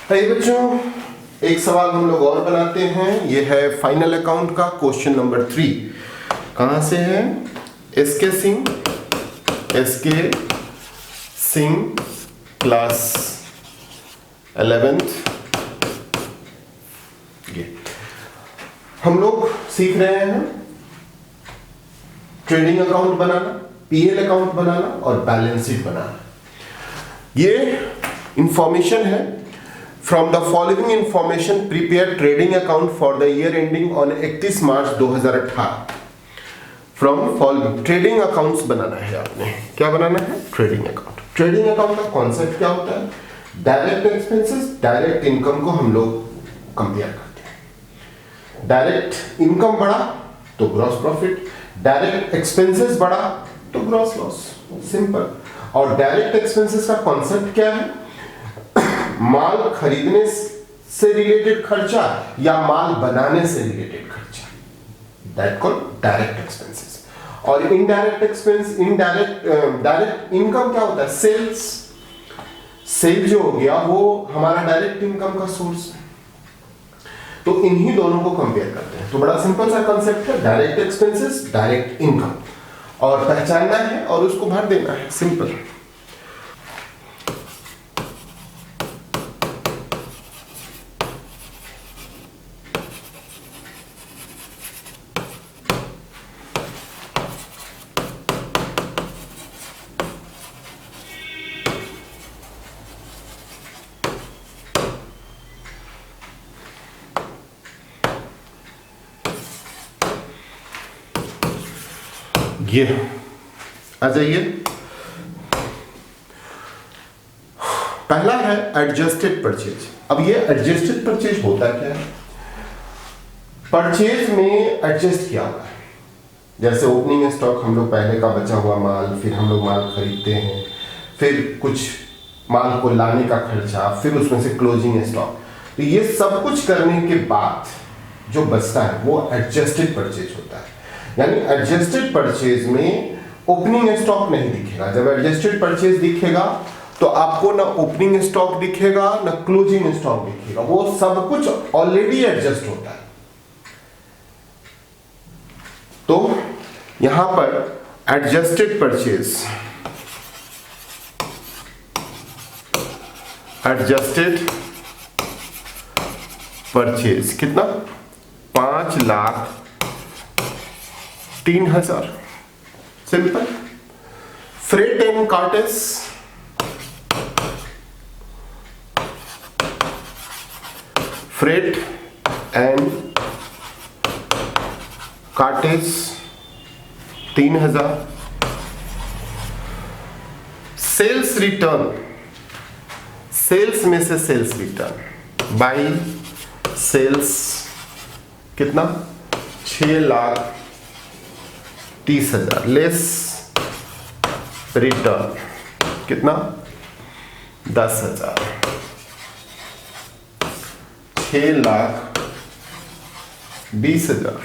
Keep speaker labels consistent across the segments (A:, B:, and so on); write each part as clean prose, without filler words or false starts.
A: है बच्चों, एक सवाल हम लोग और बनाते हैं। ये है फाइनल अकाउंट का क्वेश्चन नंबर 3। कहाँ से है? SK Singh class 11th। ये हम लोग सीख रहे हैं ट्रेडिंग अकाउंट बनाना, पीएल अकाउंट बनाना और बैलेंस शीट बनाना। ये इंफॉर्मेशन है from the following information prepare trading account for the year ending on 31 March 2018। From following trading accounts बनाना है आपने। क्या बनाना है? Trading account. ट्रेडिंग अकाउंट का कॉन्सेप्ट क्या होता है? डायरेक्ट एक्सपेंसेस, डायरेक्ट इनकम को हम लोग कंपेयर करते हैं। डायरेक्ट इनकम बढ़ा तो ग्रॉस प्रॉफिट, डायरेक्ट एक्सपेंसेस बढ़ा तो ग्रॉस लॉस। सिंपल। और डायरेक्ट एक्सपेंसेस का कॉन्सेप्ट क्या है? माल खरीदने से रिलेटेड खर्चा या माल बनाने से रिलेटेड खर्चा, दैट कॉल्ड डायरेक्ट एक्सपेंसेस। और इनडायरेक्ट एक्सपेंस, डायरेक्ट इनकम क्या होता है? सेल जो हो गया वो हमारा डायरेक्ट इनकम का सोर्स है। तो इन्हीं दोनों को कंपेयर करते हैं। तो बड़ा सिंपल सा कंसेप्ट है, डायरेक्ट एक्सपेंसेस, डायरेक्ट इनकम, और पहचानना है और उसको भर देना है। सिंपल। ये आ जाइए। पहला है एडजस्टेड परचेज। अब ये एडजस्टेड परचेज होता क्या है? परचेज में एडजस्ट किया हुआ है। जैसे ओपनिंग स्टॉक, हम लोग पहले का बचा हुआ माल, फिर हम लोग माल खरीदते हैं, फिर कुछ माल को लाने का खर्चा, फिर उसमें से क्लोजिंग स्टॉक। तो ये सब कुछ करने के बाद जो बचता है वो एडजस्टेड परचेज होता है। यानी एडजस्टेड परचेज में ओपनिंग स्टॉक नहीं दिखेगा। जब एडजस्टेड परचेज दिखेगा तो आपको ना ओपनिंग स्टॉक दिखेगा ना क्लोजिंग स्टॉक दिखेगा, वो सब कुछ ऑलरेडी एडजस्ट होता है। तो यहां पर एडजस्टेड परचेज कितना? 5,03,000। Simple. Freight and cartage, freight and cartage 3,000। Sales return, sales में से सेल्स रिटर्न बाई सेल्स कितना? 6,30,000 लेस रिटर्न कितना? 10,000। 6,20,000।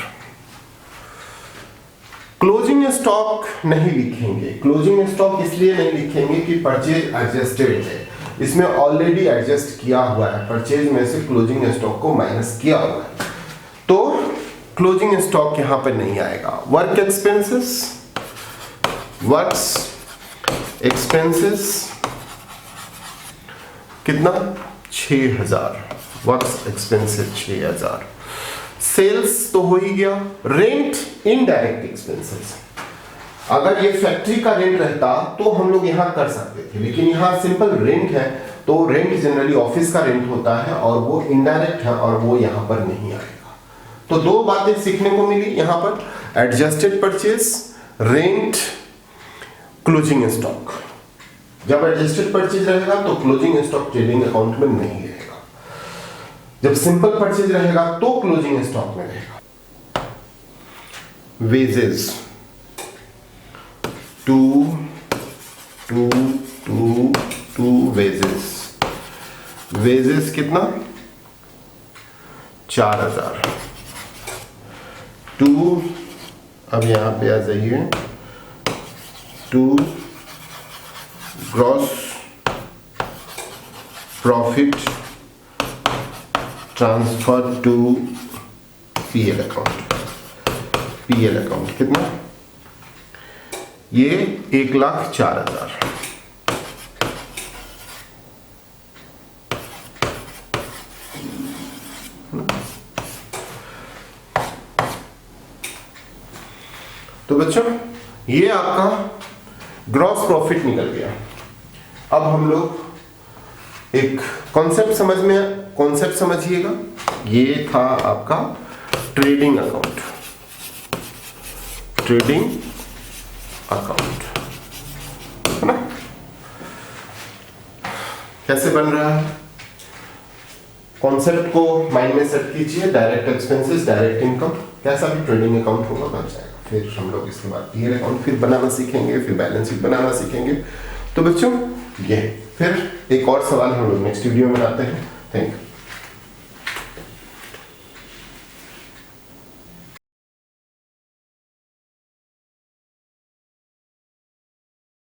A: क्लोजिंग स्टॉक नहीं लिखेंगे। क्लोजिंग स्टॉक इसलिए नहीं लिखेंगे कि परचेज एडजस्टेड है, इसमें ऑलरेडी एडजस्ट किया हुआ है। परचेज में से क्लोजिंग स्टॉक को माइनस किया हुआ है, तो क्लोजिंग स्टॉक यहां पर नहीं आएगा। वर्क एक्सपेंसेस कितना? 6,000। Work expenses 6,000। सेल्स तो हो ही गया। Rent, indirect expenses. अगर ये फैक्ट्री का रेंट रहता तो हम लोग यहां कर सकते थे, लेकिन यहां सिंपल रेंट है, तो रेंट जनरली ऑफिस का रेंट होता है और वो इनडायरेक्ट है और वो यहां पर नहीं आएगा। तो दो बातें सीखने को मिली यहां पर, adjusted purchase, rent, closing stock. जब एडजस्टेड परचेज रहेगा तो क्लोजिंग स्टॉक ट्रेडिंग अकाउंट में नहीं रहेगा। जब सिंपल परचेज रहेगा तो क्लोजिंग स्टॉक में रहेगा। वेजेस, टू वेजेस कितना? 4,000। अब यहां पे आ जाइए। 2 gross profit transfer to PL account. PL account कितना? ये 1,04,000। तो बच्चों ये आपका ग्रॉस प्रॉफिट निकल गया। अब हम लोग एक कॉन्सेप्ट समझिएगा। ये था आपका ट्रेडिंग अकाउंट। ट्रेडिंग अकाउंट है ना, कैसे बन रहा है? कॉन्सेप्ट को माइंड में सेट कीजिए। डायरेक्ट एक्सपेंसेस, डायरेक्ट इनकम, कैसा भी ट्रेडिंग अकाउंट होगा बन जाएगा। फिर हम लोग इसके बाद पीएल अकाउंट फिर बनाना सीखेंगे, फिर बैलेंस शीट बनाना सीखेंगे। तो बच्चों ये फिर एक और सवाल हम लोग नेक्स्ट वीडियो में आते हैं। Thank you.